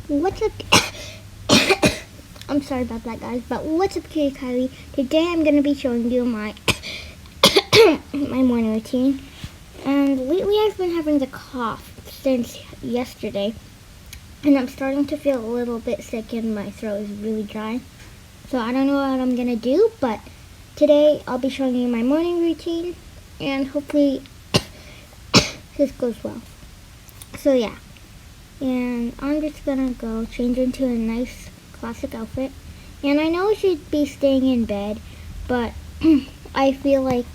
What's up? I'm sorry about that, guys, but what's up, KiwiKylie? Today I'm going to be showing you my my morning routine. And lately I've been having the cough since yesterday, and I'm starting to feel a little bit sick and my throat is really dry. So I don't know what I'm going to do, but today I'll be showing you my morning routine, and hopefully this goes well. So yeah. And I'm just gonna go change into a nice classic outfit. And I know I should be staying in bed, but I feel like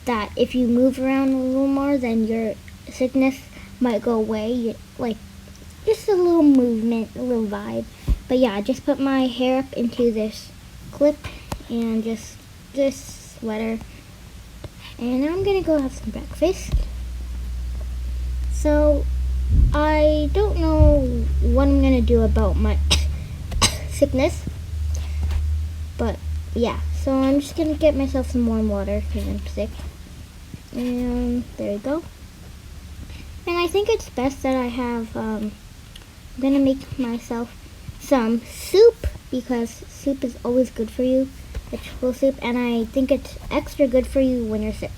that if you move around a little more, then your sickness might go away. Like, just a little movement, a little vibe. But yeah, I just put my hair up into this clip and just this sweater. And now I'm gonna go have some breakfast. So I don't know what I'm gonna do about my sickness, but yeah, so I'm just gonna get myself some warm water because I'm sick. And there you go. And I think it's best that I have, I'm gonna make myself some soup because soup is always good for you, vegetable soup, and I think it's extra good for you when you're sick.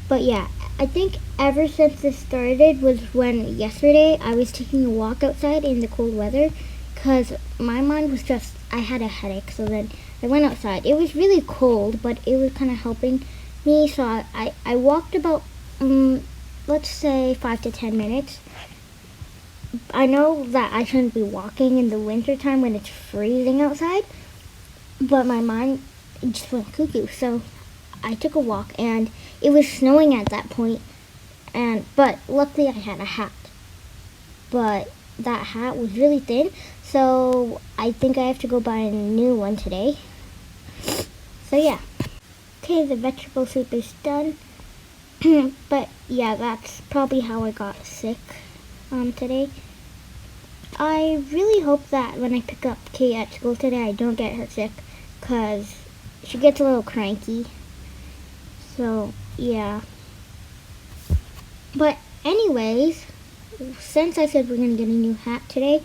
But yeah, I think ever since this started was when yesterday I was taking a walk outside in the cold weather because my mind was just, I had a headache, so then I went outside. It was really cold, but it was kind of helping me, so I walked about, let's say 5 to 10 minutes. I know that I shouldn't be walking in the winter time when it's freezing outside, but my mind just went cuckoo, so I took a walk, and it was snowing at that point, but luckily I had a hat. But that hat was really thin, so I think I have to go buy a new one today. So yeah. Okay, the vegetable soup is done. But yeah, that's probably how I got sick today. I really hope that when I pick up Kate at school today, I don't get her sick, because she gets a little cranky. So, yeah. But anyways, since I said we're going to get a new hat today,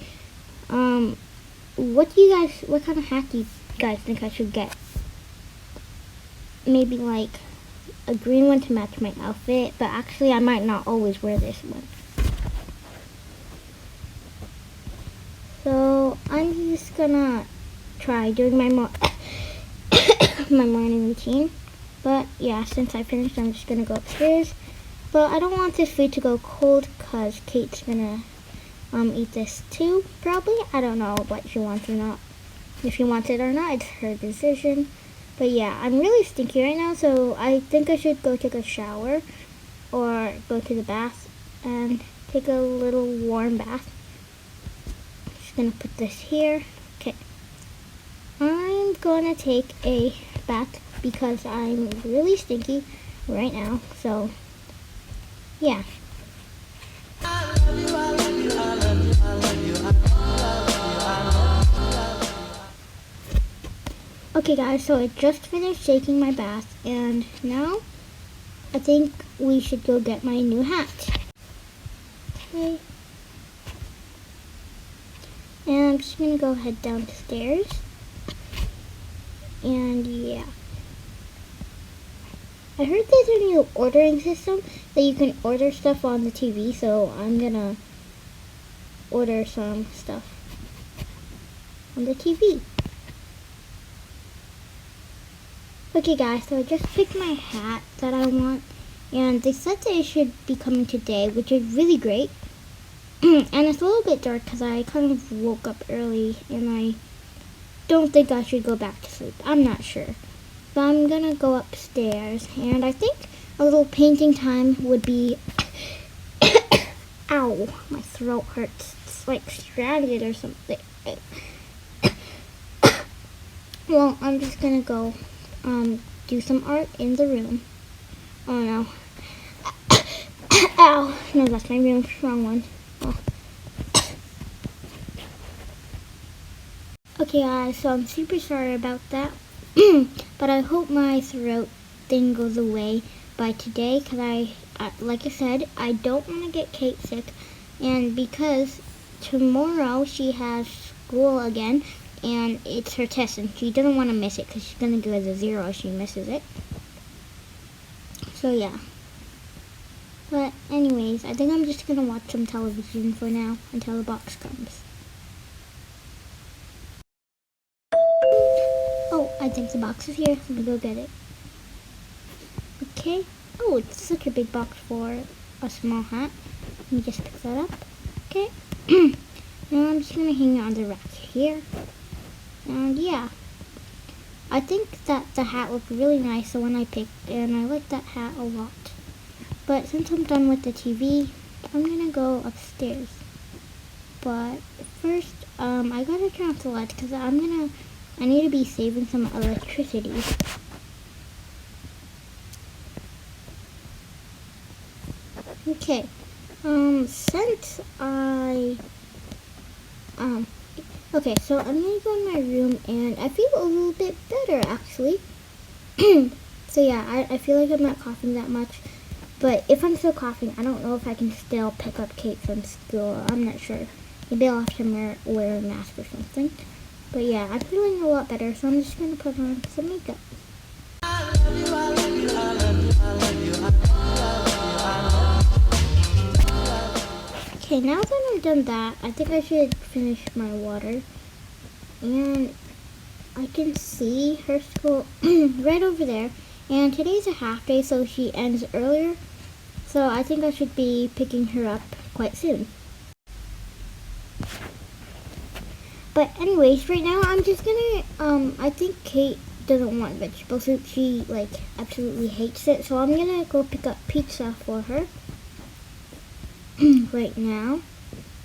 what kind of hat do you guys think I should get? Maybe like a green one to match my outfit, but actually I might not always wear this one. So, I'm just gonna try doing my my morning routine. But yeah, since I finished, I'm just gonna go upstairs. But I don't want this food to go cold because Kate's gonna eat this too, probably. I don't know what she wants or not. If she wants it or not, it's her decision. But yeah, I'm really stinky right now, so I think I should go take a shower or go to the bath and take a little warm bath. Just gonna put this here. Okay. I'm gonna take a bath because I'm really stinky right now, so yeah. Okay guys, so I just finished taking my bath, and now I think we should go get my new hat. Okay. And I'm just gonna go head downstairs, and yeah. I heard there's a new ordering system that you can order stuff on the TV, so I'm gonna order some stuff on the TV. Okay guys, so I just picked my hat that I want, and they said that it should be coming today, which is really great. And it's a little bit dark because I kind of woke up early, and I don't think I should go back to sleep. I'm not sure. But I'm gonna go upstairs, and I think a little painting time would be ow, my throat hurts. It's like stranded or something. Well, I'm just gonna go do some art in the room. Oh no. Ow. No, that's my room. Wrong one. Oh. Okay guys, so I'm super sorry about that. But I hope my throat thing goes away by today, because like I said, I don't want to get Kate sick, and because tomorrow she has school again, and it's her test, and she doesn't want to miss it because she's going to do it as a 0 if she misses it. So yeah. But anyways, I think I'm just going to watch some television for now until the box comes. Oh, I think the box is here. Let me go get it. Okay. Oh, it's such a big box for a small hat. Let me just pick that up. Okay. Now I'm just going to hang it on the rack here. And yeah. I think that the hat looked really nice, the one I picked, and I like that hat a lot. But since I'm done with the TV, I'm going to go upstairs. But first, I got to turn off the lights because I need to be saving some electricity. Okay, since okay, so I'm gonna go in my room, and I feel a little bit better, actually. So yeah, I feel like I'm not coughing that much, but if I'm still coughing, I don't know if I can still pick up Kate from school. I'm not sure. Maybe I'll have to wear a mask or something. But yeah, I'm feeling a lot better, so I'm just gonna put on some makeup. Okay, now that I've done that, I think I should finish my water. And I can see her school right over there. And today's a half day, so she ends earlier. So I think I should be picking her up quite soon. But anyways, right now I'm just gonna, I think Kate doesn't want vegetable soup. She, like, absolutely hates it. So I'm gonna go pick up pizza for her right now.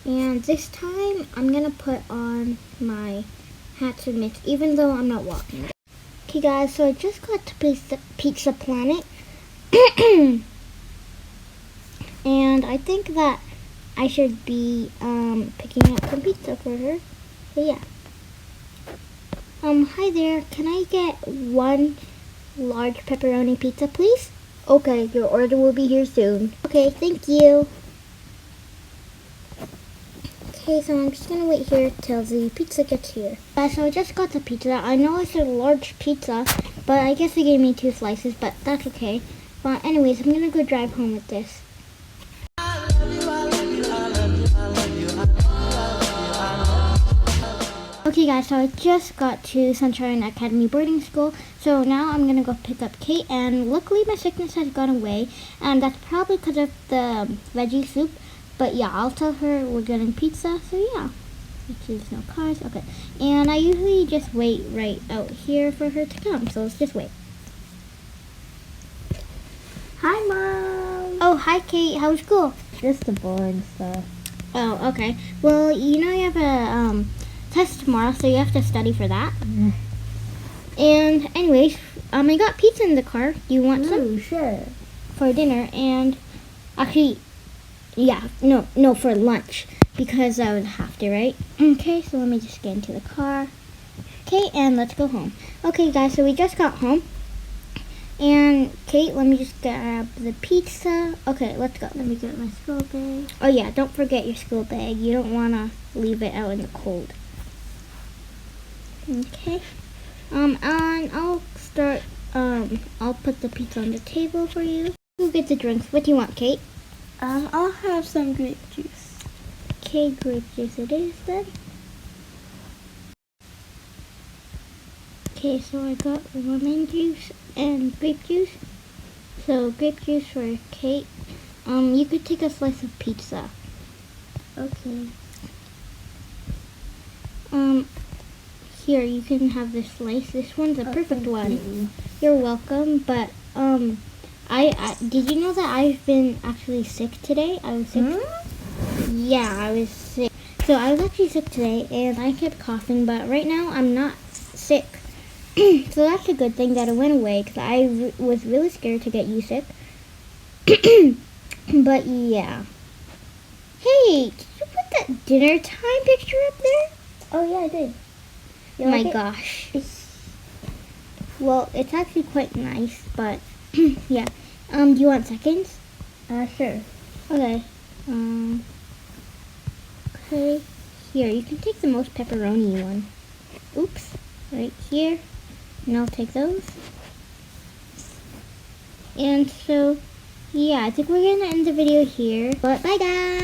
And this time I'm gonna put on my hats and mitts, even though I'm not walking. Okay guys, so I just got to Pizza Planet. And I think that I should be picking up some pizza for her. So yeah. Hi there. Can I get one large pepperoni pizza, please? Okay, your order will be here soon. Okay, thank you. Okay, so I'm just gonna wait here till the pizza gets here. So I just got the pizza. I know it's a large pizza, but I guess they gave me 2 slices, but that's okay. But anyways, I'm gonna go drive home with this. Okay guys, so I just got to Sunshine Academy boarding school, so now I'm gonna go pick up Kate, and luckily my sickness has gone away, and that's probably because of the veggie soup, but yeah, I'll tell her we're getting pizza, so yeah. There's no cars, okay. And I usually just wait right out here for her to come, so let's just wait. Hi, Mom. Oh, hi Kate, how's school? Just the boring stuff. Oh, okay. Well, you know you have a, test tomorrow, so you have to study for that. And anyways, I got pizza in the car. Do you want some? Sure. For dinner, and actually, yeah, no, for lunch, because I would have to, right? Okay, so let me just get into the car. Okay, and let's go home. Okay, guys, so we just got home. And Kate, let me just grab the pizza. Okay, let's go. Let me get my school bag. Oh yeah, don't forget your school bag. You don't want to leave it out in the cold. Okay. And I'll start, I'll put the pizza on the table for you. We'll get the drinks. What do you want, Kate? I'll have some grape juice. Okay, grape juice it is then. Okay, so I got lemon juice and grape juice. So grape juice for Kate. You could take a slice of pizza. Okay. Here, you can have this slice. This one's a perfect one. You. You're welcome, but, I did you know that I've been actually sick today? I was sick. Yeah, I was sick. So I was actually sick today, and I kept coughing, but right now I'm not sick. So that's a good thing that it went away, because I was really scared to get you sick. But yeah. Hey, did you put that dinner time picture up there? Oh yeah, I did. You Oh my like it? gosh. Well, it's actually quite nice, but yeah. Do you want seconds? Sure. Okay. Okay, here, you can take the most pepperoni one. Oops, right here. And I'll take those. And so, yeah, I think we're gonna end the video here. But bye guys!